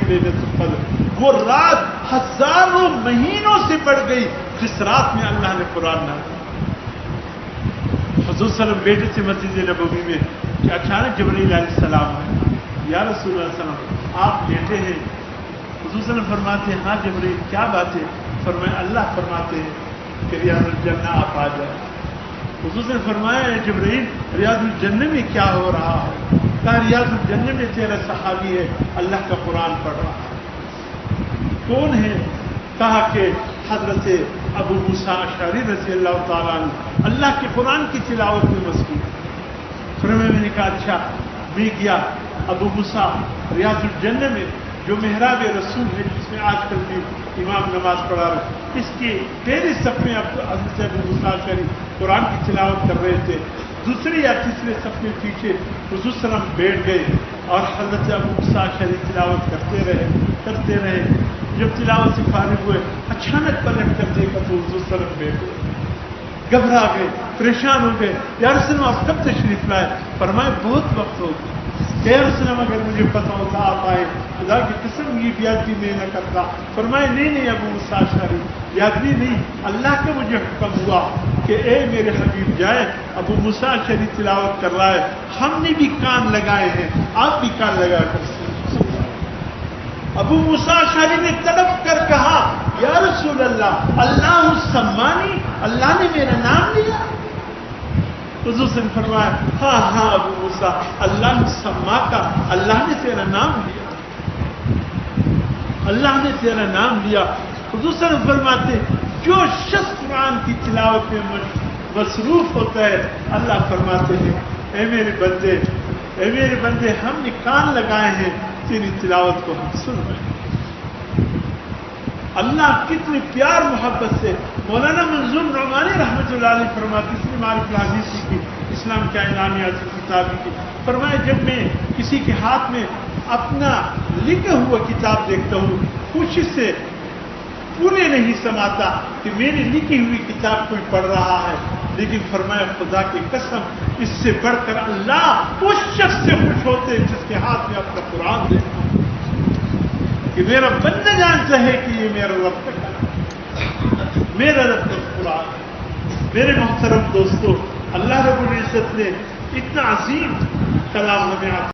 لیلۃ القدر، وہ رات ہزاروں مہینوں سے بڑھ گئی جس رات میں اللہ نے قرآن نازل کیا۔ حضور صلی اللہ علیہ وسلم بیٹے سے مسجد نبوی میں کہ اچانک جبرائیل علیہ السلام آئے، یا رسول اللہ صلی اللہ علیہ وسلم آپ بیٹے ہیں؟ حضور صلی اللہ علیہ وسلم فرماتے ہیں ہاں جبرائیل کیا بات ہے؟ فرمایا اللہ فرماتے ہیں کہ ریاض الجنہ آپ آ جائیں۔ حضور نے فرمایا اے جبرائیل ریاض الجنہ میں کیا ہو رہا ہے؟ کہا ریاض الجنہ میں تیرا صحابی ہے اللہ کا قرآن پڑھ رہا ہے۔ کون ہے؟ کہا کہ حضرت ابو موسیٰ اشعری رضی اللہ تعالیٰ عنہ اللہ کے قرآن کی تلاوت میں مصروف۔ فرمایا میں نے کہا اچھا، میں گیا ابو موسیٰ ریاض الجنہ میں جو محراب رسول ہے جس میں آج کل بھی امام نماز پڑھا رہے، اس کے پہلے صف میں حضرت ابو موسیٰ اشعری قرآن کی تلاوت کر رہے تھے، دوسرے یا تیسرے صف میں پیچھے حضور صلی اللہ علیہ وسلم بیٹھ گئے اور حضرت ابو موسیٰ اشعری تلاوت کرتے رہے۔ جب تلاوت سے فارغ ہوئے اچانک پلٹ کر دیکھا تو حضور صلی اللہ علیہ وسلم بیٹھ گئے، گھبرا گئے، پریشان ہو گئے، یا رسول اللہ آپ کب تشریف لائے؟ فرمائے بہت وقت ہو گیا۔ کہ یا رسول اللہ اگر مجھے پتا ہوتا آپ آئے، خدا کی قسم یہ بیادبی میں نہ کرتا۔ فرمائے نہیں ابو موسیٰ اشعری بیادبی نہیں، اللہ کا مجھے حکم ہوا کہ اے میرے حبیب جائے، ابو موسیٰ اشعری تلاوت کر رہا ہے، ہم نے بھی کان لگائے ہیں، آپ بھی کان لگا کر سنیں۔ ابو موسیٰ اشعری نے تڑپ کر کہا یا رسول اللہ اللہ السمانی، اللہ نے میرا نام لیا؟ حضور سے فرمایا ہاں ابو موسیٰ اللہ سما کا، اللہ نے تیرا نام لیا، اللہ نے تیرا نام لیا۔ حضور سے فرماتے جو شخص قرآن کی تلاوت میں مصروف ہوتا ہے اللہ فرماتے ہیں اے میرے بندے ہم نے کان لگائے ہیں، تیری تلاوت کو ہم سن رہے ہیں۔ اللہ کتنی پیار محبت سے مولانا منظور نعمانی رحمۃ اللہ علیہ فرماتے، اس نے معرفت الحدیث کی اسلام کا اعلانیہ کتابی کی، فرمایا جب میں کسی کے ہاتھ میں اپنا لکھا ہوا کتاب دیکھتا ہوں خوشی سے پورے نہیں سماتا کہ میری لکھی ہوئی کتاب کوئی پڑھ رہا ہے، لیکن فرمایا خدا کی قسم اس سے بڑھ کر اللہ اس شخص سے خوش ہوتے ہیں جس کے ہاتھ میں اپنا قرآن دیکھتا ہوں کہ میرا بندہ جانتا ہے کہ یہ میرا رب کا کلام، میرا رب کا قرآن۔ میرے محترم دوستو، اللہ رب العزت نے اتنا عظیم کلام ہمیں